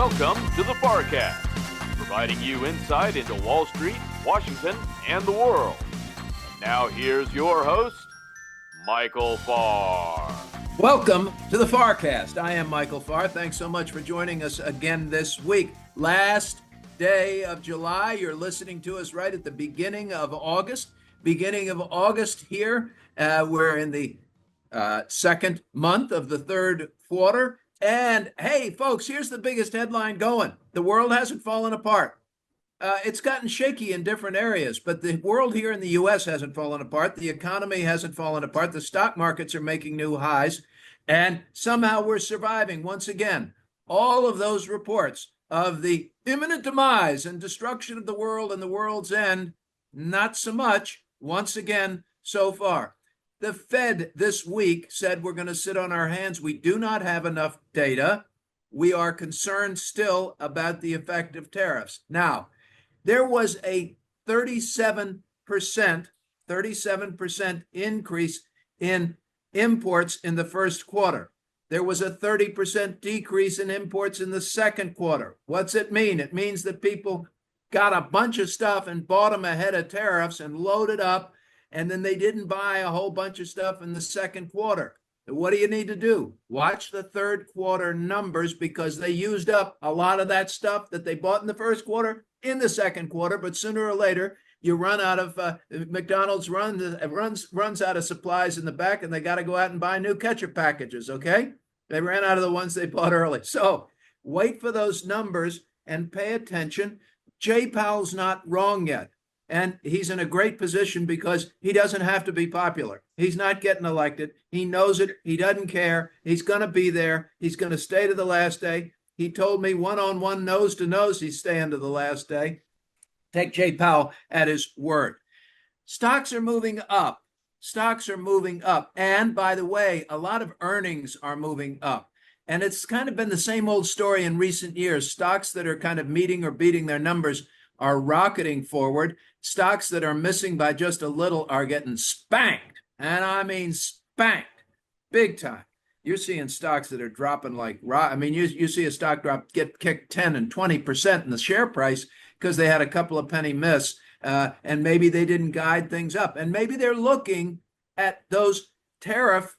Welcome to the FarrCast, providing you insight into Wall Street, Washington, and the world. And now here's your host, Michael Farr. Welcome to the FarrCast. I am Michael Farr. Thanks so much for joining us again this week. Last day of July. You're listening to us right at the beginning of August. Beginning of August here. We're in the second month of the third quarter. And hey, folks, here's the biggest headline going. The world hasn't fallen apart. It's gotten shaky in different areas, but the world here in the U.S. hasn't fallen apart. The economy hasn't fallen apart. The stock markets are making new highs. And somehow we're surviving once again. All of those reports of the imminent demise and destruction of the world and the world's end, not so much, once again, so far. The Fed this week said we're going to sit on our hands. We do not have enough data. We are concerned still about the effect of tariffs. Now, there was a 37% increase in imports in the first quarter. There was a 30% decrease in imports in the second quarter. What's it mean? It means that people got a bunch of stuff and bought them ahead of tariffs and loaded up, and then they didn't buy a whole bunch of stuff in the second quarter. What do you need to do? Watch the third quarter numbers, because they used up a lot of that stuff that they bought in the first quarter in the second quarter, but sooner or later you run out of McDonald's runs out of supplies in the back, and they got to go out and buy new ketchup packages. Okay, they ran out of the ones they bought early. So wait for those numbers and pay attention. Jay Powell's not wrong yet, and he's in a great position because he doesn't have to be popular. He's not getting elected. He knows it. He doesn't care. He's going to be there. He's going to stay to the last day. He told me one-on-one, nose to nose, he's staying to the last day. Take Jay Powell at his word. Stocks are moving up. Stocks are moving up. And by the way, a lot of earnings are moving up. And it's kind of been the same old story in recent years. Stocks that are kind of meeting or beating their numbers are rocketing forward. Stocks that are missing by just a little are getting spanked. And I mean spanked. Big time. You're seeing stocks that are dropping like rock. I mean, you see a stock drop, get kicked 10 and 20% in the share price because they had a couple of penny miss, and maybe they didn't guide things up. And maybe they're looking at those tariff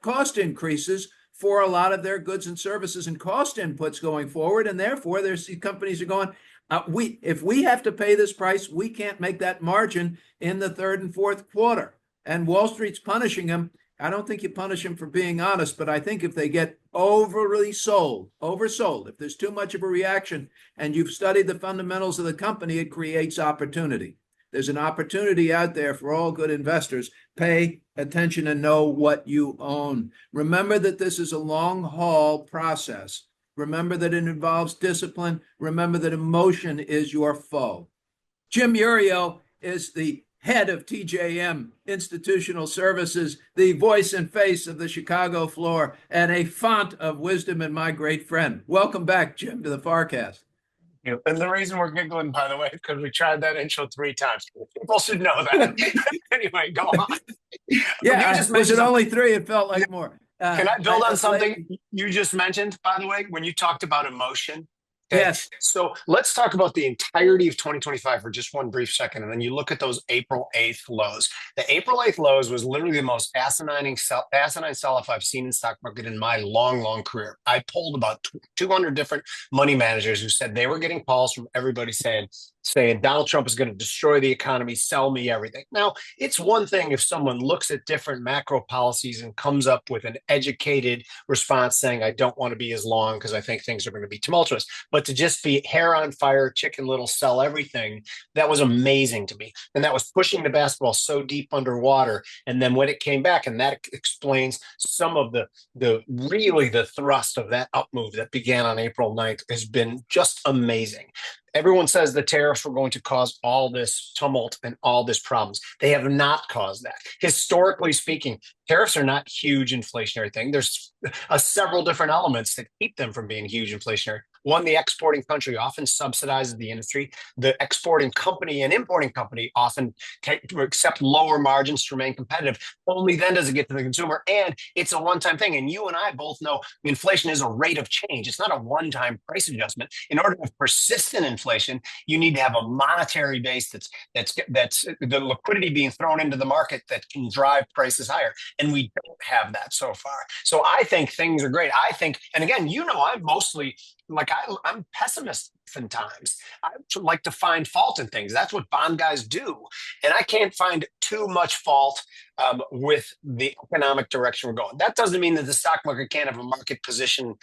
cost increases for a lot of their goods and services and cost inputs going forward. And therefore, there's companies are going, if we have to pay this price, we can't make that margin in the third and fourth quarter. And Wall Street's punishing them. I don't think you punish them for being honest, but I think if they get oversold, if there's too much of a reaction and you've studied the fundamentals of the company, it creates opportunity. There's an opportunity out there for all good investors. Pay attention and know what you own. Remember that this is a long haul process. Remember that it involves discipline. Remember that emotion is your foe. Jim Iuorio is the head of TJM Institutional Services, the voice and face of the Chicago floor, and a font of wisdom and my great friend. Welcome back, Jim, to the FarrCast. And the reason we're giggling, by the way, is because we tried that intro 3 times. People should know that. Anyway, go on. Yeah, was it only 3? It felt like more. Can I build on something you just mentioned, by the way, when you talked about emotion? Okay. Yes. So let's talk about the entirety of 2025 for just one brief second. And then you look at those April 8th lows. The April 8th lows was literally the most asinine sell-off I've seen in stock market in my long career. I polled about 200 different money managers who said they were getting calls from everybody saying Donald Trump is going to destroy the economy, sell me everything. Now, it's one thing if someone looks at different macro policies and comes up with an educated response saying, I don't want to be as long because I think things are going to be tumultuous. But to just be hair on fire, Chicken Little, sell everything, that was amazing to me. And that was pushing the basketball so deep underwater. And then when it came back, and that explains some of the thrust of that up move that began on April 9th has been just amazing. Everyone says the tariffs were going to cause all this tumult and all this problems. They have not caused that. Historically speaking, tariffs are not huge inflationary thing. There's several different elements that keep them from being huge inflationary. One, the exporting country often subsidizes the industry. The exporting company and importing company often accept lower margins to remain competitive. Only then does it get to the consumer. And it's a one-time thing. And you and I both know inflation is a rate of change. It's not a one-time price adjustment. In order to have persistent inflation, you need to have a monetary base that's the liquidity being thrown into the market that can drive prices higher. And we don't have that so far. So I think things are great. I think, and again, I'm mostly like I'm pessimist sometimes. I like to find fault in things. That's what bond guys do. And I can't find too much fault with the economic direction we're going. That doesn't mean that the stock market can't have a market position,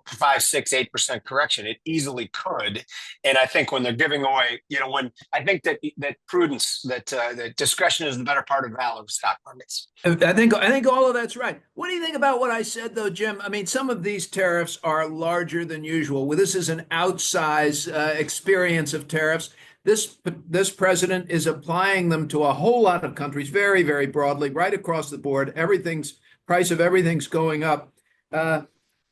5, 6, 8% correction. It easily could. And I think when they're giving away, when I think that prudence, that discretion is the better part of valor of stock markets. I think all of that's right. What do you think about what I said, though, Jim? I mean, some of these tariffs are larger than usual. Well, this is an outsized experience of tariffs. This president is applying them to a whole lot of countries very, very broadly, right across the board. Price of everything's going up.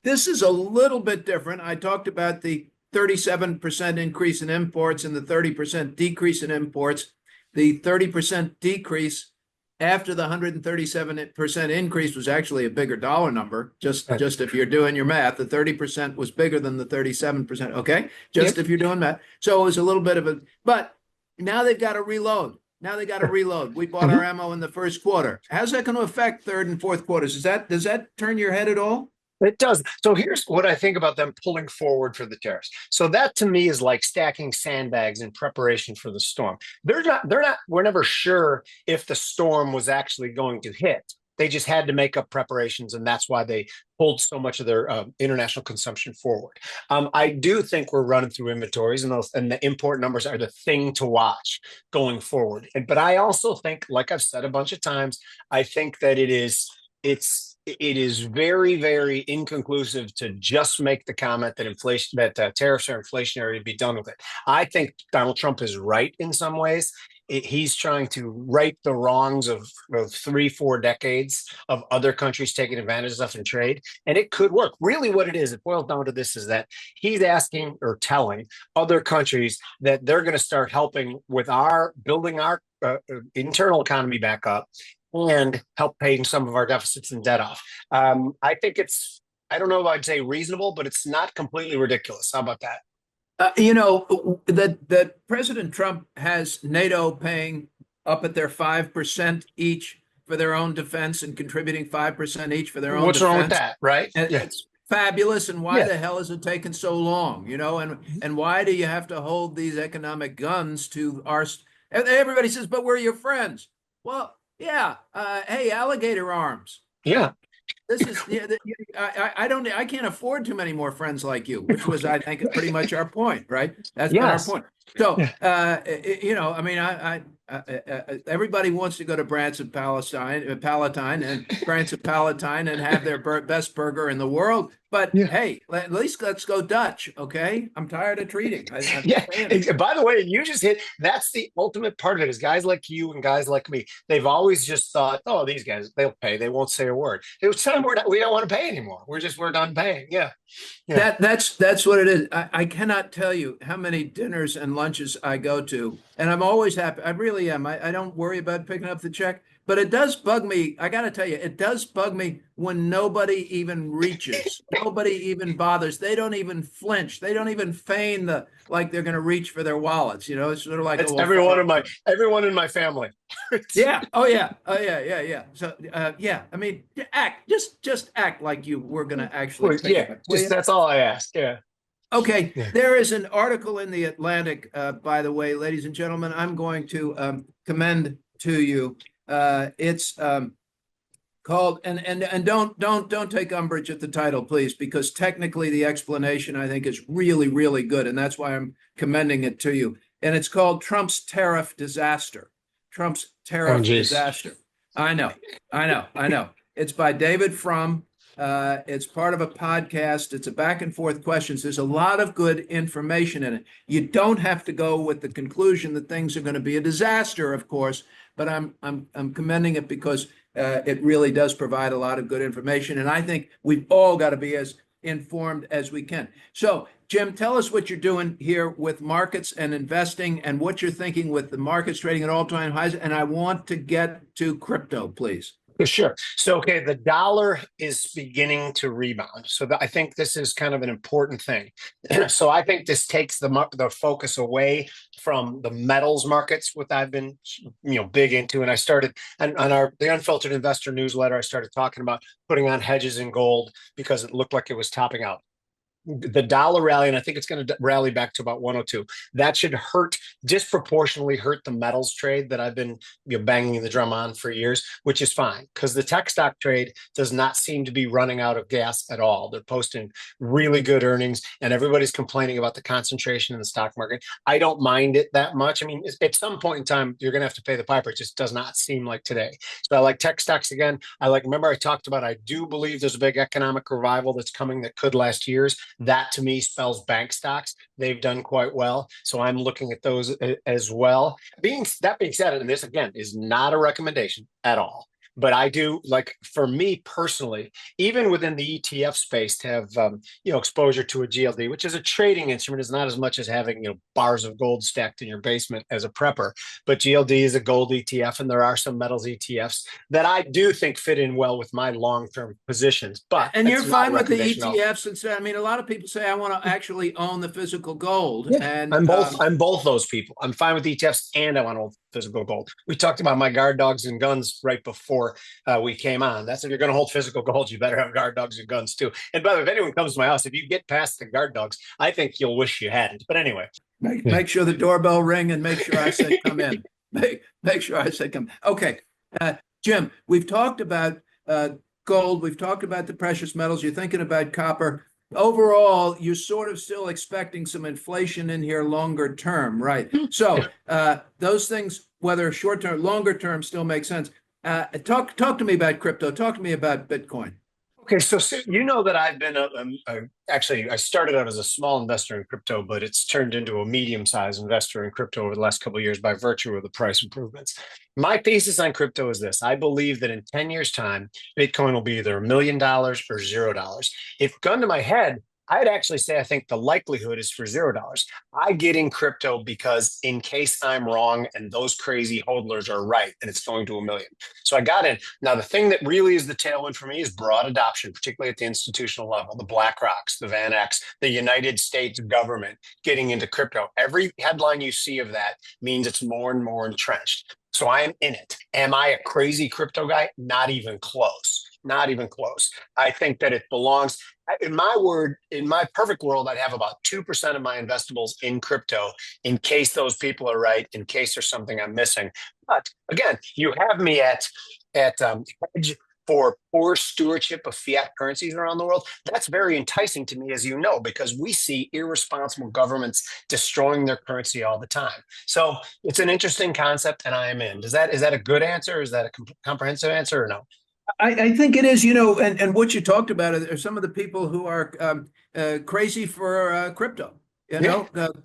This is a little bit different. I talked about the 37% increase in imports and the 30% decrease in imports. The 30% decrease after the 137% increase was actually a bigger dollar number. Just if you're doing your math, the 30% was bigger than the 37%. Okay, if you're doing math. So it was a little bit of a. But now they've got to reload. We bought our ammo in the first quarter. How's that going to affect third and fourth quarters? Does that turn your head at all? It does. So here's what I think about them pulling forward for the tariffs. So that to me is like stacking sandbags in preparation for the storm. We're never sure if the storm was actually going to hit. They just had to make up preparations, and that's why they pulled so much of their international consumption forward. I do think we're running through inventories, and the import numbers are the thing to watch going forward. But I also think, like I've said a bunch of times, I think that it is very, very inconclusive to just make the comment that tariffs are inflationary to be done with it. I think Donald Trump is right in some ways. He's trying to right the wrongs of 3-4 decades of other countries taking advantage of stuff in trade. And it could work. Really what it boils down to this, is that he's asking or telling other countries that they're going to start helping with building our internal economy back up and help paying some of our deficits and debt off. I think I don't know if I'd say reasonable, but it's not completely ridiculous. How about that? That President Trump has NATO paying up at their 5% each for their own defense and contributing 5% each for their own What's defense. wrong with that, right? It's fabulous. And why the hell has it taken so long? And why do you have to hold these economic guns to our? Everybody says, but we're your friends. Well, yeah. Hey, alligator arms. Yeah. This is I can't afford too many more friends like you, which was, I think, pretty much our point, right? That's been our point. So, everybody wants to go to Palatine and Palatine and have their best burger in the world. But hey, at least let's go Dutch, okay? I'm tired of treating. By the way, you just hit. That's the ultimate part of it. Is guys like you and guys like me, they've always just thought, oh, these guys, they'll pay. They won't say a word. It was time we don't want to pay anymore. We're done paying. Yeah. That's what it is. I cannot tell you how many dinners and lunches I go to, and I'm always happy. I really am. I don't worry about picking up the check, but it does bug me. I got to tell you, it does bug me when nobody even reaches, nobody even bothers. They don't even flinch. They don't even feign like they're going to reach for their wallets. It's sort of like everyone in my family. Yeah. Oh yeah. So I mean, just act like you were going to actually. That's all I ask. Yeah. Okay, there is an article in the Atlantic, by the way, ladies and gentlemen, I'm going to commend to you. It's called, and don't take umbrage at the title, please, because technically the explanation I think is really, really good, and that's why I'm commending it to you. And it's called Trump's Tariff Disaster. Trump's Tariff Disaster. I know. It's by David Frum. It's part of a podcast. It's a back and forth questions. There's a lot of good information in it. You don't have to go with the conclusion that things are going to be a disaster, of course, but I'm commending it because it really does provide a lot of good information. And I think we've all got to be as informed as we can. So, Jim, tell us what you're doing here with markets and investing and what you're thinking with the markets trading at all-time highs. And I want to get to crypto, please. Sure. So, okay, the dollar is beginning to rebound. So I think this is kind of an important thing. So I think this takes the focus away from the metals markets, what I've been, big into. And I started on the Unfiltered Investor newsletter, I started talking about putting on hedges in gold because it looked like it was topping out. The dollar rally, and I think it's going to rally back to about 102. That should disproportionately hurt the metals trade that I've been banging the drum on for years, which is fine because the tech stock trade does not seem to be running out of gas at all. They're posting really good earnings, and everybody's complaining about the concentration in the stock market. I don't mind it that much. I mean, at some point in time, you're going to have to pay the piper. It just does not seem like today. So I like tech stocks again. Remember I talked about, I do believe there's a big economic revival that's coming that could last years. That to me spells bank stocks. They've done quite well. So I'm looking at those as well. That being said, and this again is not a recommendation at all, but I do like, for me personally, even within the ETF space, to have exposure to a GLD, which is a trading instrument, is not as much as having bars of gold stacked in your basement as a prepper. But GLD is a gold ETF, and there are some metals ETFs that I do think fit in well with my long-term positions. And you're fine with the ETFs, and a lot of people say I want to actually own the physical gold. Yeah, and I'm both those people. I'm fine with ETFs, and I want to own physical gold. We talked about my guard dogs and guns right before we came on. That's if you're going to hold physical gold, you better have guard dogs and guns too. And by the way, if anyone comes to my house, if you get past the guard dogs, I think you'll wish you hadn't. But anyway, make sure the doorbell ring and make sure I said come in. Make sure I said come. Okay, Jim, we've talked about gold. We've talked about the precious metals. You're thinking about copper. Overall, you're sort of still expecting some inflation in here longer term, right? So those things, whether short term, longer term, still make sense. Talk to me about crypto. Talk to me about Bitcoin. Okay, so you know that I've been actually, I started out as a small investor in crypto, but it's turned into a medium-sized investor in crypto over the last couple of years by virtue of the price improvements. My thesis on crypto is this: I believe that in 10 years' time, Bitcoin will be either $1 million or $0. If gun to my head, I'd actually say I think the likelihood is for $0. I get in crypto because in case I'm wrong and those crazy hodlers are right and it's going to $1 million. So I got in. Now, the thing that really is the tailwind for me is broad adoption, particularly at the institutional level, the BlackRocks, the Van Eck, the United States government getting into crypto. Every headline you see of that means it's more and more entrenched. So I am in it. Am I a crazy crypto guy? Not even close. Not even close. I think that it belongs, in my perfect world, I'd have about 2% of my investables in crypto in case those people are right, in case there's something I'm missing. But again, you have me at hedge for poor stewardship of fiat currencies around the world. That's very enticing to me, as you know, because we see irresponsible governments destroying their currency all the time. So it's an interesting concept, and I am in. Is that a good answer? Is that a comprehensive answer or no? I think it is, and what you talked about are some of the people who are crazy for crypto.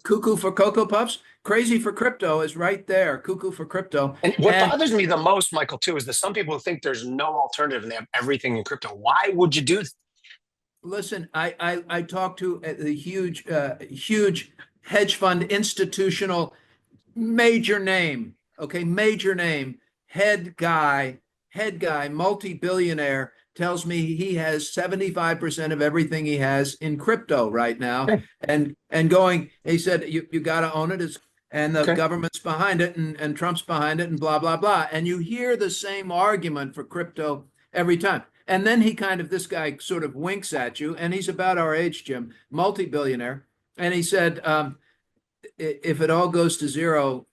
Cuckoo for Cocoa Puffs, crazy for crypto is right there. Cuckoo for crypto. And what bothers me the most, Michael, too, is that some people think there's no alternative and they have everything in crypto. Why would you do that? Listen, I talked to the huge hedge fund institutional major name, head guy, multi-billionaire, tells me he has 75% of everything he has in crypto right now. And he said, you got to own it, and the government's behind it, and Trump's behind it, and blah, blah, blah. And you hear the same argument for crypto every time. And then this guy sort of winks at you, and he's about our age, Jim, multi-billionaire. And he said, if it all goes to zero,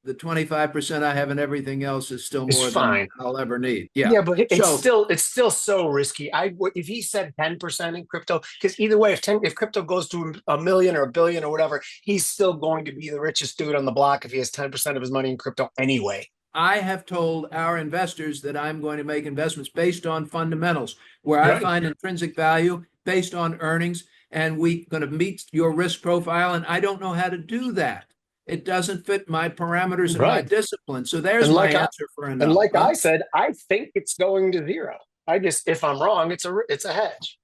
the 25% I have in everything else is still more than I'll ever need. Yeah, but it's still so risky. If he said 10% in crypto, because either way, if crypto goes to $1 million or $1 billion or whatever, he's still going to be the richest dude on the block if he has 10% of his money in crypto anyway. I have told our investors that I'm going to make investments based on fundamentals, where I find intrinsic value based on earnings, and we're going to meet your risk profile, and I don't know how to do that. It doesn't fit my parameters and my discipline. So there's my answer for a no. And like I said, I think it's going to zero. If I'm wrong, it's a hedge.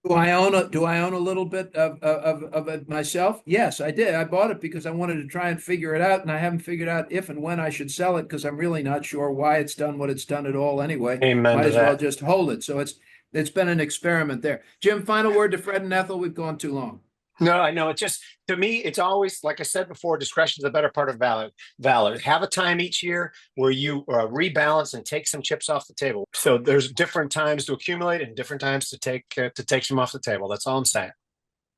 Do I own a little bit of it myself? Yes, I did. I bought it because I wanted to try and figure it out, and I haven't figured out if and when I should sell it because I'm really not sure why it's done what it's done at all anyway. Amen Might to as well that. just hold it. So it's been an experiment there. Jim, final word to Fred and Ethel. We've gone too long. No, I know. It just, to me, it's always, like I said before, discretion is the better part of valor. Valor. Have a time each year where you rebalance and take some chips off the table. So there's different times to accumulate and different times to take some off the table. That's all I'm saying.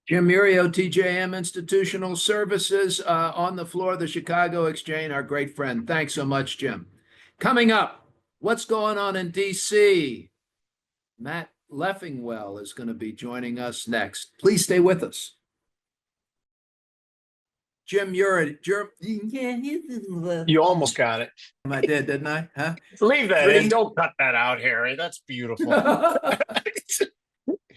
Jim Iuorio, TJM Institutional Services, on the floor of the Chicago Exchange, our great friend. Thanks so much, Jim. Coming up, what's going on in D.C.? Matt Leffingwell is going to be joining us next. Please stay with us. Jim Iuorio. You almost got it. I did, didn't I? Huh? Leave that Three. in. Don't cut that out, Harry. That's beautiful.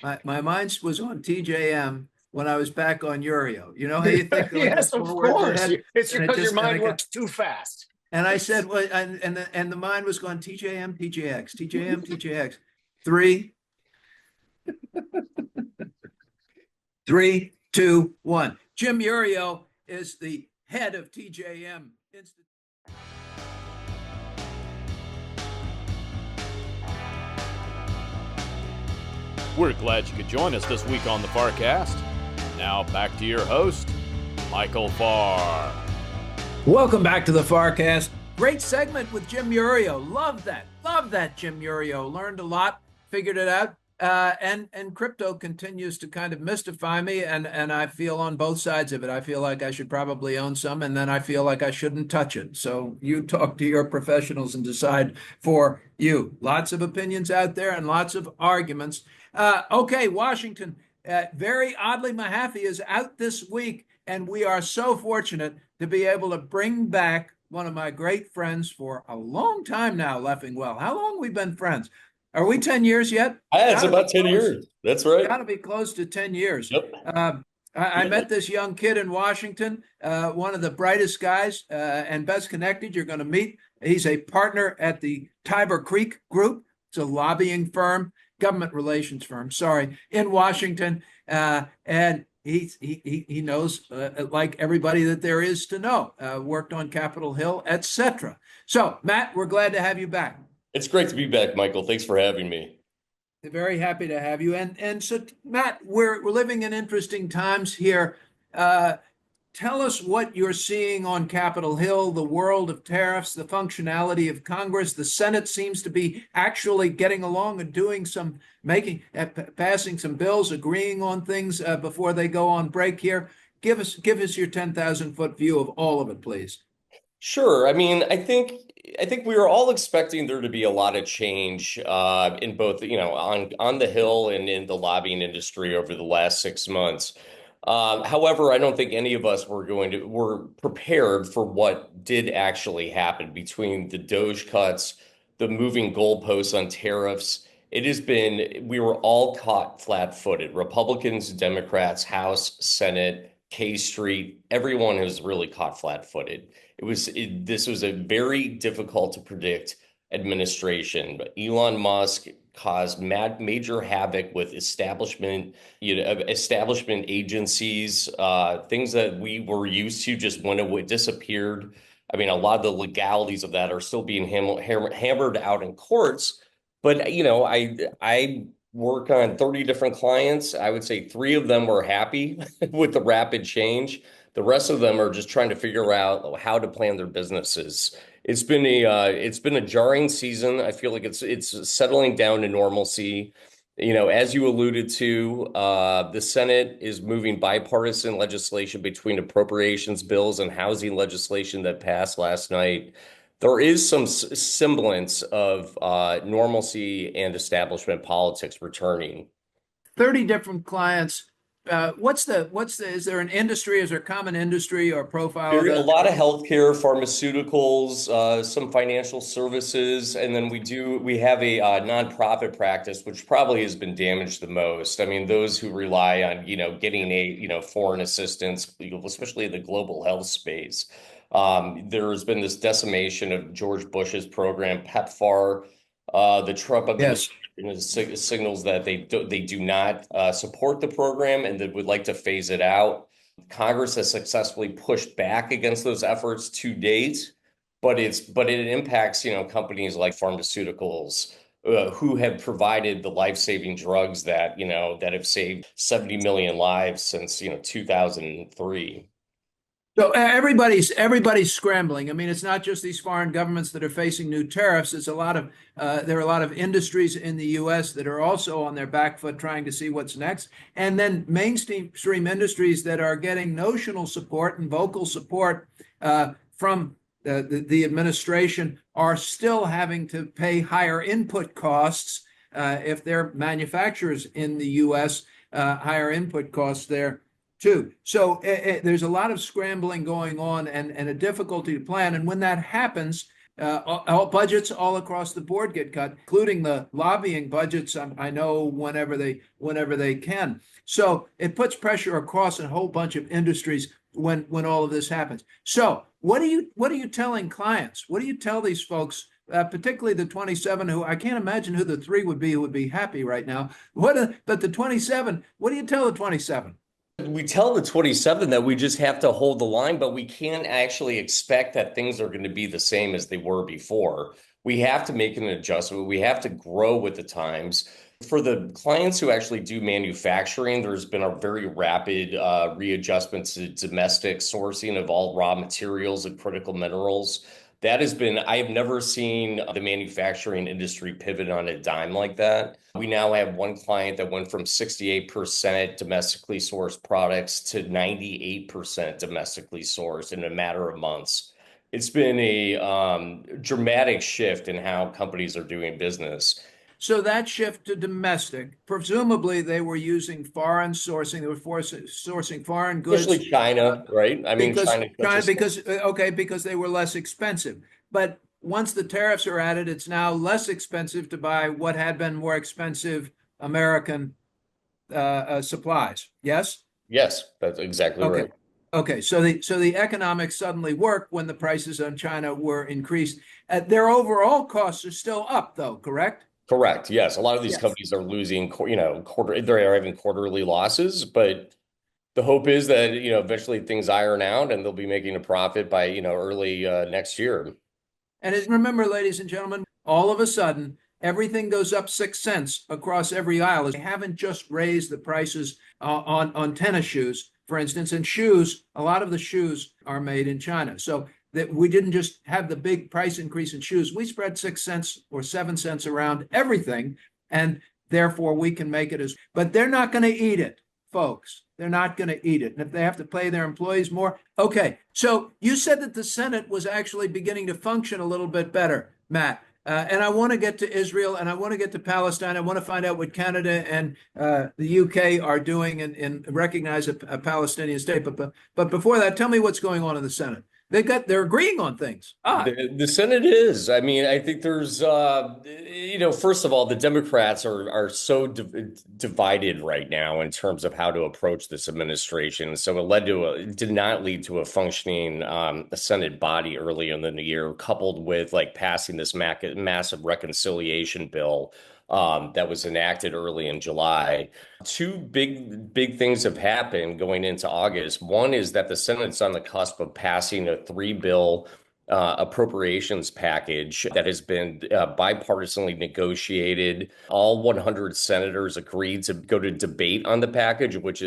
My mind was on TJM when I was back on Iuorio. You know how you think Yes, of four words course. ahead? It's And it because your just- and mind it got- works too fast. And I said, well, and the mind was going TJM, TJX, TJM, TJX. Three, three, two, one. Jim Iuorio is the head of TJM Institute. We're glad you could join us this week on the FarrCast. Now back to your host, Michael Farr. Welcome back to the FarrCast. Great segment with Jim Iuorio. Love that, Jim Iuorio. Learned a lot, figured it out. And crypto continues to kind of mystify me, and I feel on both sides of it. I feel like I should probably own some, and then I feel like I shouldn't touch it. So you talk to your professionals and decide for you. Lots of opinions out there and lots of arguments. Okay, Washington. Very oddly, Mahaffey is out this week, and we are so fortunate to be able to bring back one of my great friends for a long time now, Leffingwell. How long we been friends? Are we 10 years yet? It's about 10 years. That's right. Got to be close to 10 years. Yep. I met this young kid in Washington, one of the brightest guys and best connected you're going to meet. He's a partner at the Tiber Creek Group. It's a lobbying firm, government relations firm, sorry, in Washington. And he knows, like everybody that there is to know, worked on Capitol Hill, etc. So, Matt, we're glad to have you back. It's great to be back, Michael. Thanks for having me. Very happy to have you. And so, Matt, we're living in interesting times here. Tell us what you're seeing on Capitol Hill, the world of tariffs, the functionality of Congress. The Senate seems to be actually getting along and doing some passing some bills, agreeing on things before they go on break here. Give us your 10,000-foot view of all of it, please. Sure. I mean, I think we were all expecting there to be a lot of change in both, on the Hill and in the lobbying industry over the last 6 months. However, I don't think any of us were prepared for what did actually happen between the DOGE cuts, the moving goalposts on tariffs. We were all caught flat-footed. Republicans, Democrats, House, Senate, K Street, everyone was really caught flat-footed. This was a very difficult to predict administration. But Elon Musk caused major havoc with establishment agencies, things that we were used to just went away, disappeared. I mean, a lot of the legalities of that are still being hammered out in courts. But, I work on 30 different clients. I would say 3 of them were happy with the rapid change. The rest of them are just trying to figure out how to plan their businesses. It's been a jarring season. I feel like it's settling down to normalcy. As you alluded to, the Senate is moving bipartisan legislation between appropriations bills and housing legislation that passed last night. There is some semblance of normalcy and establishment politics returning. 30 different clients. Is there an industry? Is there a common industry or profile? A lot of healthcare, pharmaceuticals, some financial services, and then we have a nonprofit practice, which probably has been damaged the most. I mean, those who rely on, getting foreign assistance, especially in the global health space. There's been this decimation of George Bush's program, PEPFAR, the Trump administration. Yes. signals that they do not support the program and that would like to phase it out. Congress has successfully pushed back against those efforts to date, but it impacts, companies like pharmaceuticals, who have provided the life-saving drugs that, that have saved 70 million lives since, 2003. So everybody's scrambling. I mean, it's not just these foreign governments that are facing new tariffs. It's there are a lot of industries in the U.S. that are also on their back foot trying to see what's next, and then mainstream industries that are getting notional support and vocal support from the administration are still having to pay higher input costs if they're manufacturers in the U.S. Higher input costs there too. So there's a lot of scrambling going on and a difficulty to plan. And when that happens, all budgets all across the board get cut, including the lobbying budgets. I know whenever they can. So it puts pressure across a whole bunch of industries when all of this happens. So what are you telling clients? What do you tell these folks? Particularly the 27, who I can't imagine who the 3 would be who would be happy right now. But the 27, what do you tell the 27? We tell the 27 that we just have to hold the line, but we can't actually expect that things are going to be the same as they were before. We have to make an adjustment. We have to grow with the times. For the clients who actually do manufacturing, there's been a very rapid readjustment to domestic sourcing of all raw materials and critical minerals. I have never seen the manufacturing industry pivot on a dime like that. We now have one client that went from 68% domestically sourced products to 98% domestically sourced in a matter of months. It's been a dramatic shift in how companies are doing business. So that shift to domestic, presumably they were using foreign sourcing. They were sourcing foreign goods. Especially China, right? I mean, because they were less expensive. But once the tariffs are added, it's now less expensive to buy what had been more expensive American supplies. Yes? Yes, that's exactly right. Okay, so the economics suddenly work when the prices on China were increased. Their overall costs are still up, though, correct? Correct. Yes. A lot of these companies are losing, they're having quarterly losses, but the hope is that, eventually things iron out and they'll be making a profit by, early next year. And remember, ladies and gentlemen, all of a sudden, everything goes up 6 cents across every aisle. They haven't just raised the prices on tennis shoes, for instance, and shoes. A lot of the shoes are made in China. So that we didn't just have the big price increase in shoes. We spread 6 cents or 7 cents around everything, and therefore we can make it but they're not going to eat it, folks. They're not going to eat it. And if they have to pay their employees more, okay. So you said that the Senate was actually beginning to function a little bit better, Matt. And I want to get to Israel and I want to get to Palestine. I want to find out what Canada and the UK are doing and recognize a Palestinian state. But before that, tell me what's going on in the Senate. They're agreeing on things. The Senate is. I mean, I think there's, first of all, the Democrats are so divided right now in terms of how to approach this administration. So it did not lead to a functioning Senate body early in the year, coupled with passing this massive reconciliation bill that was enacted early in July. Two big things have happened going into August. One is that the Senate's on the cusp of passing a 3-bill appropriations package that has been bipartisanly negotiated. All 100 senators agreed to go to debate on the package, which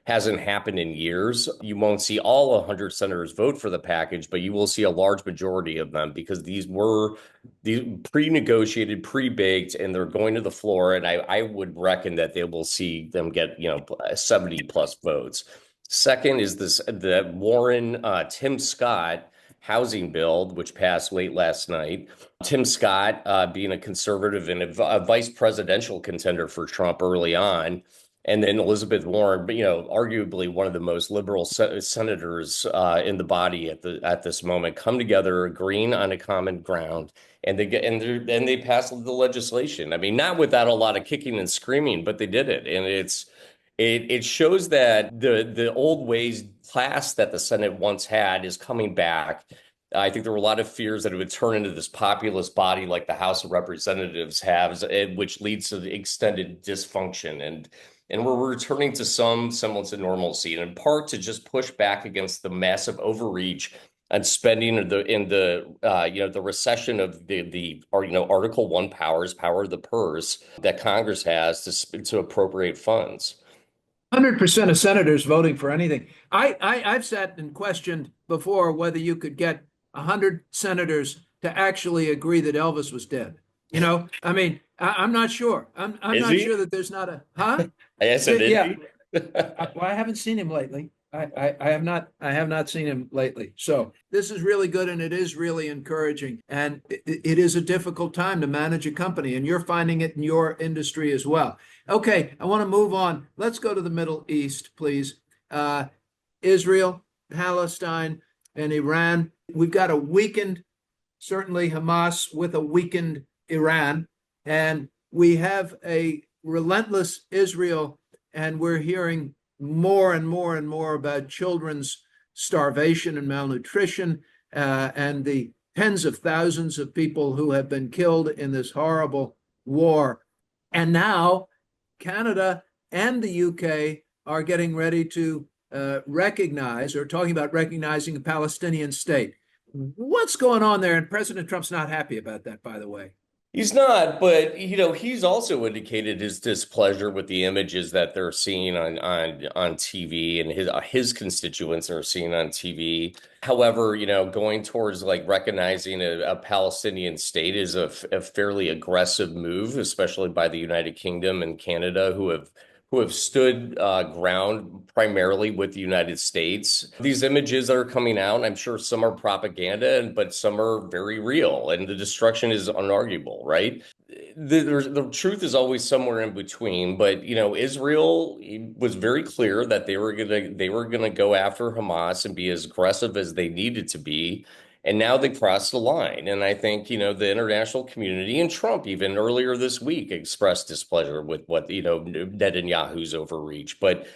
hasn't happened in years. You won't see all 100 senators vote for the package, but you will see a large majority of them because these pre-negotiated, pre-baked, and they're going to the floor. And I would reckon that they will see them get 70 plus votes. Second is the Warren Tim Scott housing bill, which passed late last night. Tim Scott being a conservative and a vice presidential contender for Trump early on. And then Elizabeth Warren, arguably one of the most liberal senators in the body at this moment, come together, agreeing on a common ground, and they passed the legislation. I mean, not without a lot of kicking and screaming, but they did it, and it shows that the old ways class that the Senate once had is coming back. I think there were a lot of fears that it would turn into this populist body like the House of Representatives has, which leads to the extended dysfunction. And we're returning to some semblance of normalcy, and in part to just push back against the massive overreach and spending in the recession of Article 1 powers, power of the purse that Congress has to appropriate funds. 100% of senators voting for anything. I've sat and questioned before whether you could get 100 senators to actually agree that Elvis was dead. I mean, I'm not sure. I'm not sure that there's not a, huh? I said, Yeah. Well, I haven't seen him lately. I have not seen him lately. So this is really good, and it is really encouraging. And it is a difficult time to manage a company, and you're finding it in your industry as well. Okay, I want to move on. Let's go to the Middle East, please. Israel, Palestine, and Iran. We've got a weakened, certainly Hamas with a weakened Iran, and we have a relentless Israel, and we're hearing more and more and more about children's starvation and malnutrition, and the tens of thousands of people who have been killed in this horrible war. And now Canada and the UK are getting ready to recognize, or talking about recognizing, a Palestinian state. What's going on there? And President Trump's not happy about that, by the way. He's not, but he's also indicated his displeasure with the images that they're seeing on TV, and his constituents are seeing on TV. However, going towards like recognizing a Palestinian state is a fairly aggressive move, especially by the United Kingdom and Canada, who have stood ground primarily with the United States. These images that are coming out, I'm sure some are propaganda, but some are very real, and the destruction is unarguable, right? The truth is always somewhere in between, but Israel was very clear that they were gonna go after Hamas and be as aggressive as they needed to be. And now they crossed the line. And I think, the international community and Trump even earlier this week expressed displeasure with what, Netanyahu's overreach. But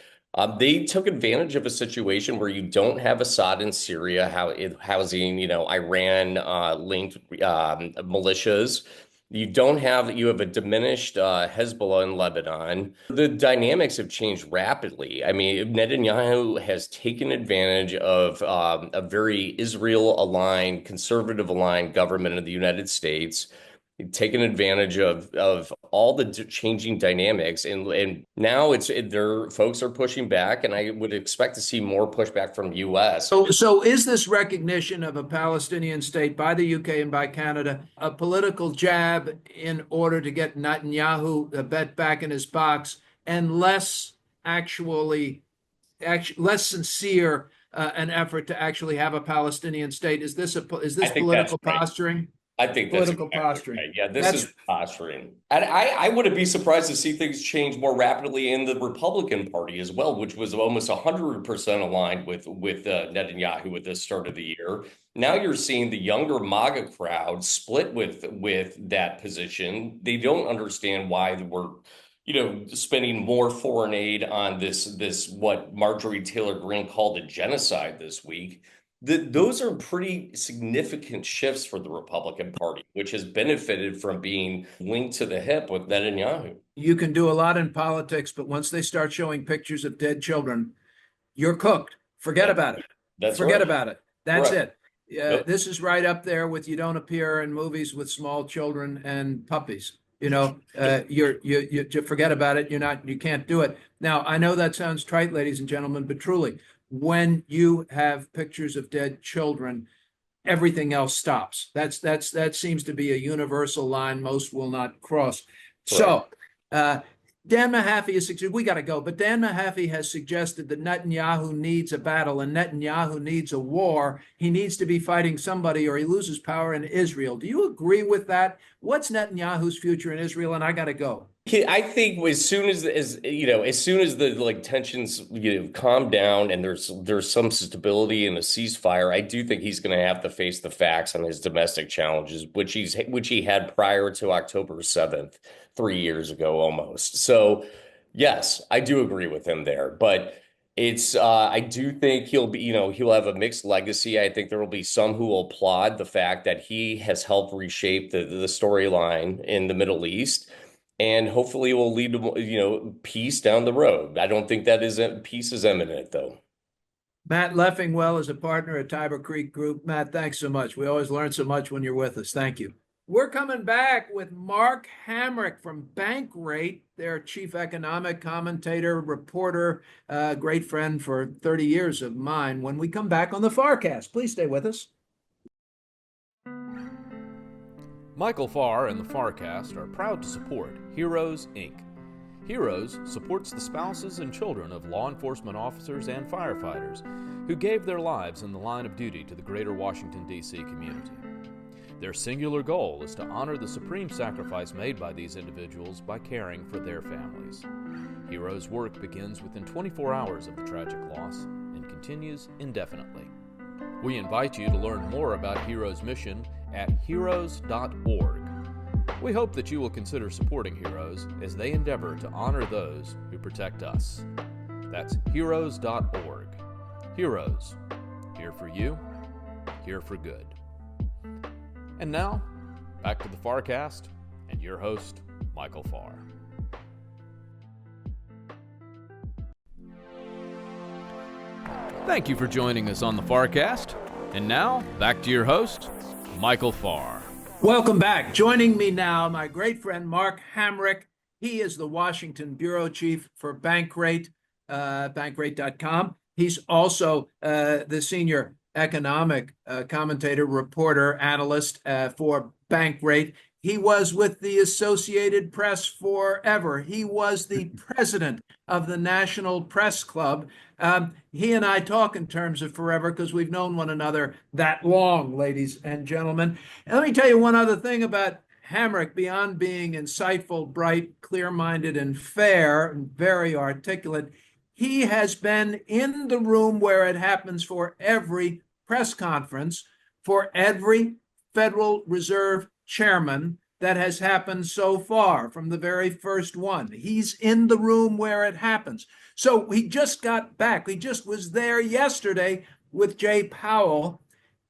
they took advantage of a situation where you don't have Assad in Syria housing, Iran linked militias. You have a diminished Hezbollah in Lebanon. The dynamics have changed rapidly. I mean, Netanyahu has taken advantage of a very Israel-aligned, conservative-aligned government in the United States, taken advantage of all the changing dynamics, and now their folks are pushing back, and I would expect to see more pushback from U.S. So is this recognition of a Palestinian state by the UK and by Canada a political jab in order to get Netanyahu a bet back in his box, and less sincere an effort to actually have a Palestinian state? Is this political posturing? I think that's political posturing. Right. Yeah, this is posturing. And I wouldn't be surprised to see things change more rapidly in the Republican Party as well, which was almost 100% aligned with Netanyahu at the start of the year. Now you're seeing the younger MAGA crowd split with that position. They don't understand why we're spending more foreign aid on this what Marjorie Taylor Greene called a genocide this week. Those are pretty significant shifts for the Republican Party, which has benefited from being linked to the hip with Netanyahu. You can do a lot in politics, but once they start showing pictures of dead children, you're cooked. Forget about it. Forget about it. That's it. Yep. This is right up there with you don't appear in movies with small children and puppies. You forget about it. You can't do it. Now, I know that sounds trite, ladies and gentlemen, but truly, when you have pictures of dead children, everything else stops. That seems to be a universal line most will not cross. Right. So Dan Mahaffey has suggested, we got to go, but Dan Mahaffey has suggested that Netanyahu needs a battle and Netanyahu needs a war. He needs to be fighting somebody or he loses power in Israel. Do you agree with that? What's Netanyahu's future in Israel? And I got to go. I think as soon as the tensions calm down and there's some stability and a ceasefire, I do think he's going to have to face the facts on his domestic challenges, which he had prior to October 7th, 3 years ago almost. So yes, I do agree with him there, but I do think he'll have a mixed legacy. I think there will be some who will applaud the fact that he has helped reshape the storyline in the Middle East, and hopefully it will lead to, peace down the road. I don't think peace is imminent, though. Matt Leffingwell is a partner at Tiber Creek Group. Matt, thanks so much. We always learn so much when you're with us. Thank you. We're coming back with Mark Hamrick from Bankrate, their chief economic commentator, reporter, great friend for 30 years of mine, when we come back on the FarrCast. Please stay with us. Michael Farr and the FarrCast are proud to support Heroes, Inc. Heroes supports the spouses and children of law enforcement officers and firefighters who gave their lives in the line of duty to the greater Washington, D.C. community. Their singular goal is to honor the supreme sacrifice made by these individuals by caring for their families. Heroes' work begins within 24 hours of the tragic loss and continues indefinitely. We invite you to learn more about Heroes' mission at heroes.org. We hope that you will consider supporting Heroes as they endeavor to honor those who protect us. That's heroes.org. Heroes, here for you, here for good. And now, back to the FarrCast and your host, Michael Farr. Thank you for joining us on the FarrCast. And now, back to your host, Michael Farr. Welcome back. Joining me now, my great friend Mark Hamrick. He is the Washington bureau chief for Bankrate, bankrate.com. He's also the senior economic commentator, reporter, analyst for Bankrate. He was with the Associated Press forever. He was the president of the National Press Club. He and I talk in terms of forever because we've known one another that long, ladies and gentlemen. And let me tell you one other thing about Hamrick, beyond being insightful, bright, clear-minded, and fair, and very articulate. He has been in the room where it happens for every press conference, for every Federal Reserve chairman that has happened so far, from the very first one. He's in the room where it happens. So he just got back. He just was there yesterday with Jay Powell.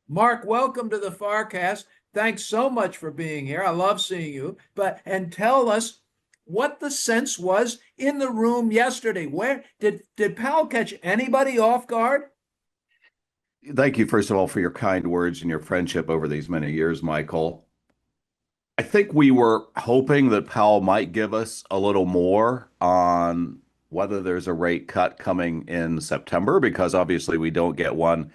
Mark, welcome to the FarrCast. Thanks so much for being here. I love seeing you. And tell us what the sense was in the room yesterday. Where did Powell catch anybody off guard? Thank you, first of all, for your kind words and your friendship over these many years, Michael. I think we were hoping that Powell might give us a little more on whether there's a rate cut coming in September, because obviously we don't get one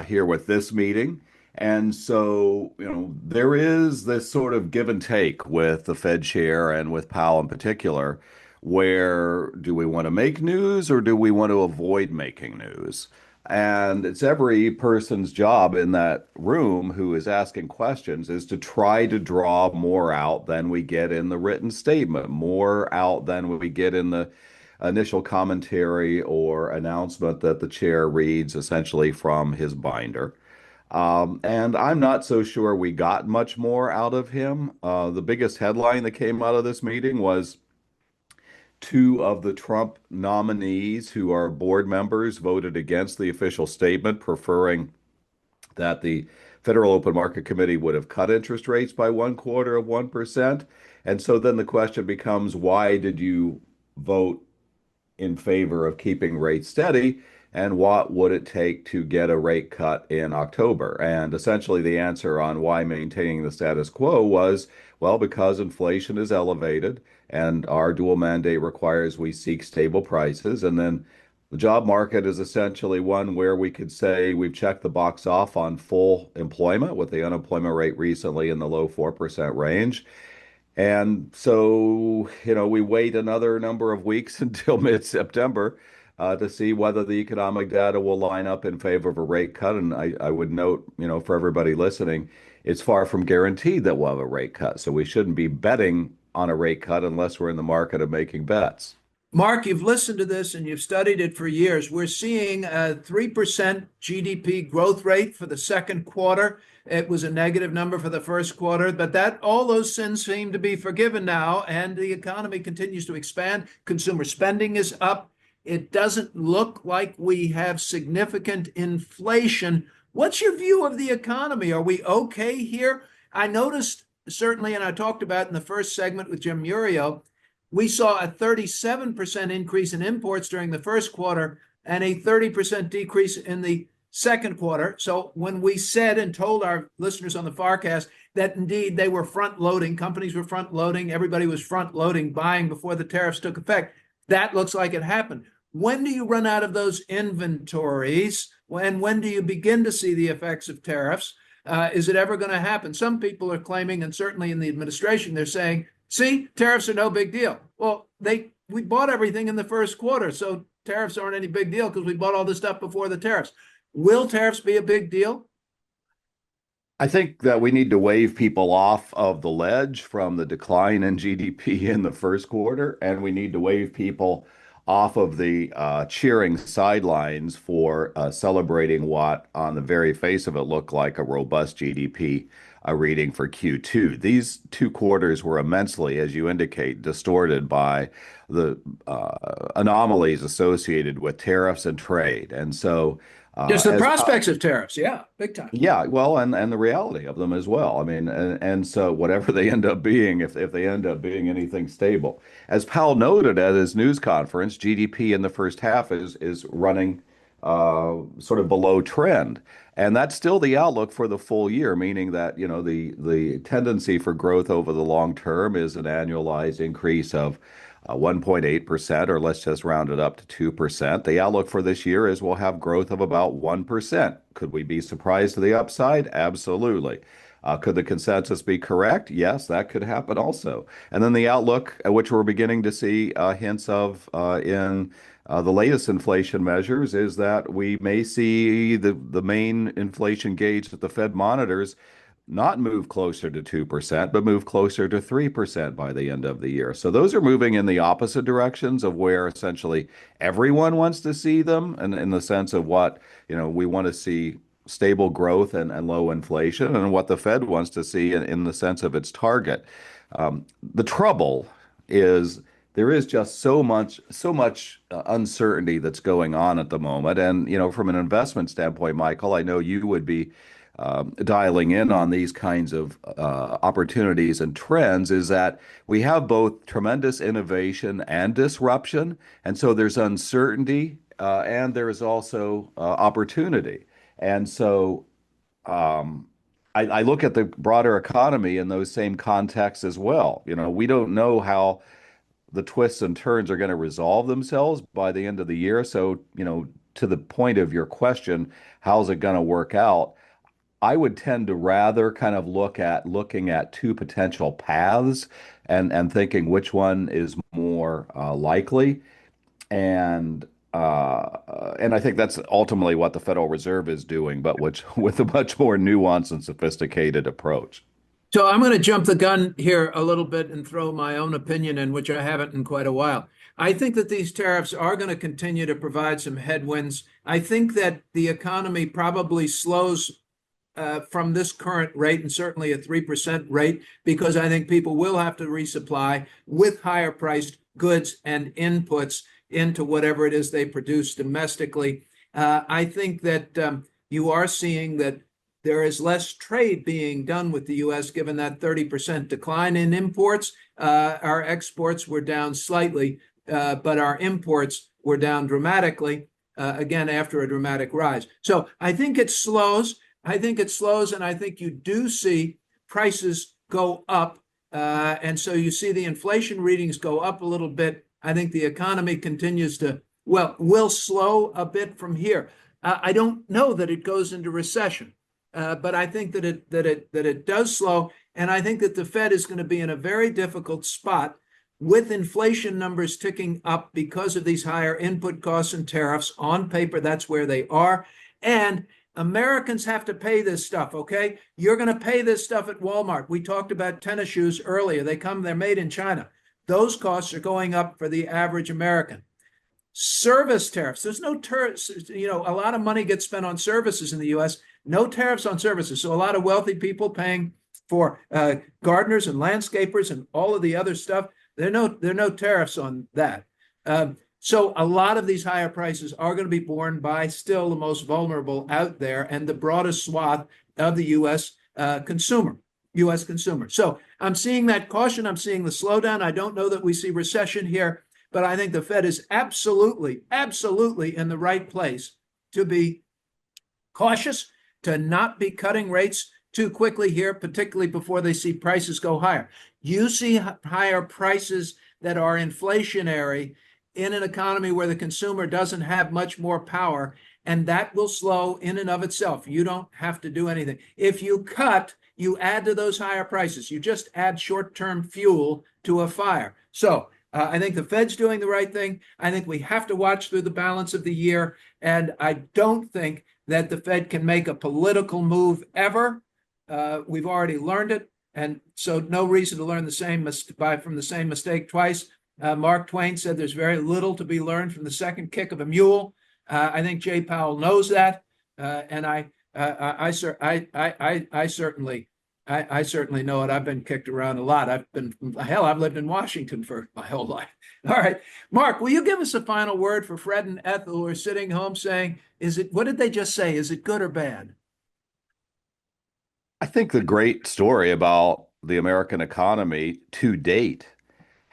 here with this meeting. And so, there is this sort of give and take with the Fed chair and with Powell in particular, where do we want to make news or do we want to avoid making news? And it's every person's job in that room who is asking questions is to try to draw more out than we get in the written statement, more out than we get in the initial commentary or announcement that the chair reads essentially from his binder. And I'm not so sure we got much more out of him. The biggest headline that came out of this meeting was two of the Trump nominees who are board members voted against the official statement, preferring that the Federal Open Market Committee would have cut interest rates by 0.25%. And so then the question becomes, why did you vote in favor of keeping rates steady? And what would it take to get a rate cut in October? And essentially the answer on why maintaining the status quo was, well, because inflation is elevated and our dual mandate requires we seek stable prices. And then the job market is essentially one where we could say we've checked the box off on full employment, with the unemployment rate recently in the low 4% range. And so, we wait another number of weeks until mid-September to see whether the economic data will line up in favor of a rate cut. And I would note, for everybody listening, it's far from guaranteed that we'll have a rate cut. So we shouldn't be betting on a rate cut unless we're in the market of making bets. Mark, you've listened to this and you've studied it for years. We're seeing a 3% GDP growth rate for the second quarter. It was a negative number for the first quarter, but all those sins seem to be forgiven now, and the economy continues to expand. Consumer spending is up. It doesn't look like we have significant inflation. What's your view of the economy? Are we okay here? I noticed certainly, and I talked about in the first segment with Jim Iuorio, we saw a 37% increase in imports during the first quarter and a 30% decrease in the second quarter. So when we said and told our listeners on the FarrCast that indeed they were front loading, companies were front loading, everybody was front loading, buying before the tariffs took effect, that looks like it happened. When do you run out of those inventories? When do you begin to see the effects of tariffs? Is it ever going to happen? Some people are claiming, and certainly in the administration, they're saying, see, tariffs are no big deal. Well, we bought everything in the first quarter, so tariffs aren't any big deal because we bought all this stuff before the tariffs. Will tariffs be a big deal? I think that we need to wave people off of the ledge from the decline in GDP in the first quarter, and we need to wave people off of the cheering sidelines for celebrating what, on the very face of it, looked like a robust GDP reading for Q2. These two quarters were immensely, as you indicate, distorted by the anomalies associated with tariffs and trade. And so just the prospects of tariffs, yeah, big time. yeah, well, and the reality of them as well. I mean, and so whatever they end up being, if they end up being anything stable, as Powell noted at his news conference, GDP in the first half is running sort of below trend, and that's still the outlook for the full year, meaning that the tendency for growth over the long term is an annualized increase of 1.8%, or let's just round it up to 2%. The outlook for this year is we'll have growth of about 1%. Could we be surprised to the upside? Absolutely. Could the consensus be correct? Yes, that could happen also. And then the outlook, which we're beginning to see hints of in the latest inflation measures, is that we may see the main inflation gauge that the Fed monitors not move closer to 2%, but move closer to 3% by the end of the year. So those are moving in the opposite directions of where essentially everyone wants to see them, and in the sense of what, we want to see stable growth and low inflation, and what the Fed wants to see in the sense of its target. The trouble is there is just so much uncertainty that's going on at the moment. And, from an investment standpoint, Michael, I know you would be dialing in on these kinds of opportunities and trends, is that we have both tremendous innovation and disruption. And so there's uncertainty and there's also opportunity. And so I look at the broader economy in those same contexts as well. We don't know how the twists and turns are going to resolve themselves by the end of the year. So, to the point of your question, how's it going to work out? I would tend to rather kind of looking at two potential paths and thinking which one is more likely. And I think that's ultimately what the Federal Reserve is doing, but with a much more nuanced and sophisticated approach. So I'm going to jump the gun here a little bit and throw my own opinion in, which I haven't in quite a while. I think that these tariffs are going to continue to provide some headwinds. I think that the economy probably slows from this current rate, and certainly a 3% rate, because I think people will have to resupply with higher priced goods and inputs into whatever it is they produce domestically. I think that you are seeing that there is less trade being done with the U.S. given that 30% decline in imports. Our exports were down slightly, but our imports were down dramatically, again, after a dramatic rise. So I think it slows. And I think you do see prices go up. And so you see the inflation readings go up a little bit. I think the economy continues to, will slow a bit from here. I don't know that it goes into recession, but I think that it does slow. And I think that the Fed is going to be in a very difficult spot with inflation numbers ticking up because of these higher input costs and tariffs. On paper, that's where they are. And Americans have to pay this stuff, okay? You're going to pay this stuff at Walmart. We talked about tennis shoes earlier. They're made in China. Those costs are going up for the average American. Service tariffs. There's no tariffs. A lot of money gets spent on services in the U.S. No tariffs on services. So a lot of wealthy people paying for gardeners and landscapers and all of the other stuff. There are no tariffs on that. So a lot of these higher prices are going to be borne by still the most vulnerable out there and the broadest swath of the U.S. Consumer. U.S. consumer. So I'm seeing that caution. I'm seeing the slowdown. I don't know that we see recession here, but I think the Fed is absolutely, absolutely in the right place to be cautious, to not be cutting rates too quickly here, particularly before they see prices go higher. You see higher prices that are inflationary in an economy where the consumer doesn't have much more power, and that will slow in and of itself. You don't have to do anything. If you cut, you add to those higher prices. You just add short-term fuel to a fire. So I think the Fed's doing the right thing. I think we have to watch through the balance of the year, and I don't think that the Fed can make a political move ever. We've already learned it, and so no reason to learn from the same mistake twice. Mark Twain said there's very little to be learned from the second kick of a mule. I think Jay Powell knows that, and I certainly know it. I've been kicked around a lot. I've lived in Washington for my whole life. All right, Mark, will you give us a final word for Fred and Ethel, who are sitting home saying, what did they just say? Is it good or bad? I think the great story about the American economy to date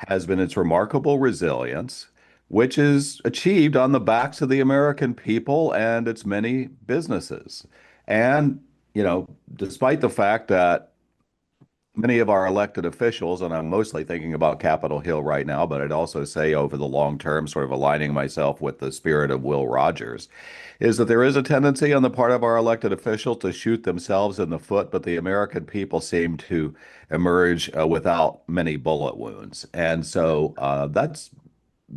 has been its remarkable resilience, which is achieved on the backs of the American people and its many businesses. And, despite the fact that many of our elected officials, and I'm mostly thinking about Capitol Hill right now, but I'd also say over the long term, sort of aligning myself with the spirit of Will Rogers, is that there is a tendency on the part of our elected officials to shoot themselves in the foot, but the American people seem to emerge without many bullet wounds. And so that's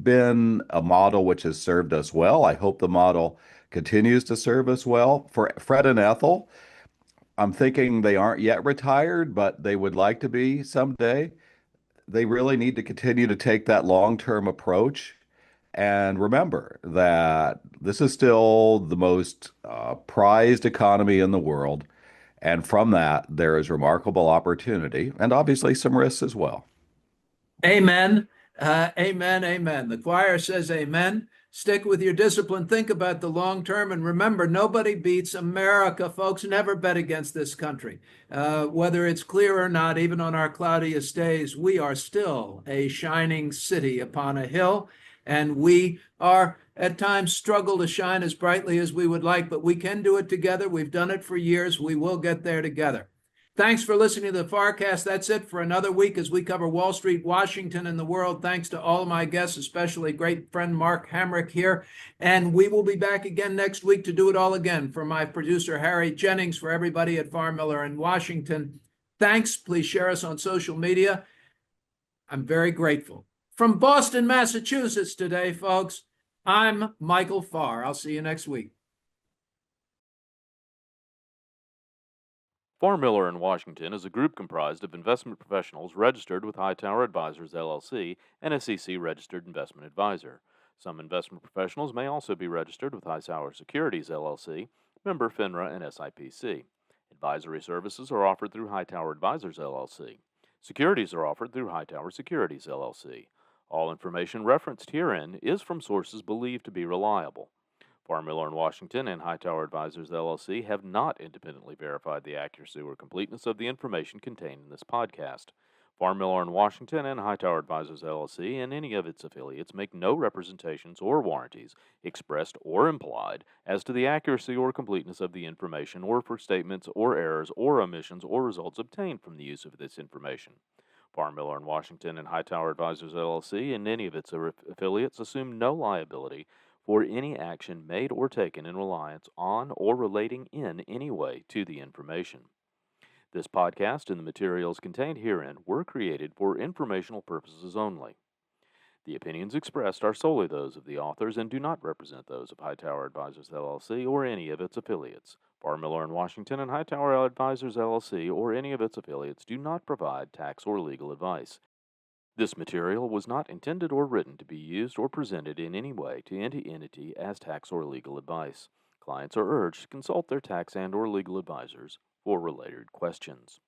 been a model which has served us well. I hope the model continues to serve us well. For Fred and Ethel, I'm thinking they aren't yet retired, but they would like to be someday. They really need to continue to take that long-term approach and remember that this is still the most prized economy in the world. And from that, there is remarkable opportunity and obviously some risks as well. Amen. Amen. Amen. The choir says amen. Stick with your discipline. Think about the long term. And remember, nobody beats America, folks. Never bet against this country. Whether it's clear or not, even on our cloudiest days, we are still a shining city upon a hill. And we are at times struggle to shine as brightly as we would like, but we can do it together. We've done it for years. We will get there together. Thanks for listening to the FarrCast. That's it for another week as we cover Wall Street, Washington, and the world. Thanks to all of my guests, especially great friend Mark Hamrick here. And we will be back again next week to do it all again. For my producer, Harry Jennings, for everybody at Farr Miller in Washington, thanks. Please share us on social media. I'm very grateful. From Boston, Massachusetts today, folks, I'm Michael Farr. I'll see you next week. Farr Miller in Washington is a group comprised of investment professionals registered with Hightower Advisors, LLC, and SEC-registered investment advisor. Some investment professionals may also be registered with Hightower Securities, LLC, member FINRA and SIPC. Advisory services are offered through Hightower Advisors, LLC. Securities are offered through Hightower Securities, LLC. All information referenced herein is from sources believed to be reliable. Farr Miller in Washington and Hightower Advisors, LLC have not independently verified the accuracy or completeness of the information contained in this podcast. Farr Miller in Washington and Hightower Advisors, LLC and any of its affiliates make no representations or warranties, expressed or implied, as to the accuracy or completeness of the information or for statements or errors or omissions or results obtained from the use of this information. Farr Miller in Washington and Hightower Advisors, LLC and any of its affiliates assume no liability for any action made or taken in reliance on or relating in any way to the information. This podcast and the materials contained herein were created for informational purposes only. The opinions expressed are solely those of the authors and do not represent those of Hightower Advisors, LLC or any of its affiliates. Farr Miller in Washington and Hightower Advisors, LLC or any of its affiliates do not provide tax or legal advice. This material was not intended or written to be used or presented in any way to any entity as tax or legal advice. Clients are urged to consult their tax and or legal advisors for related questions.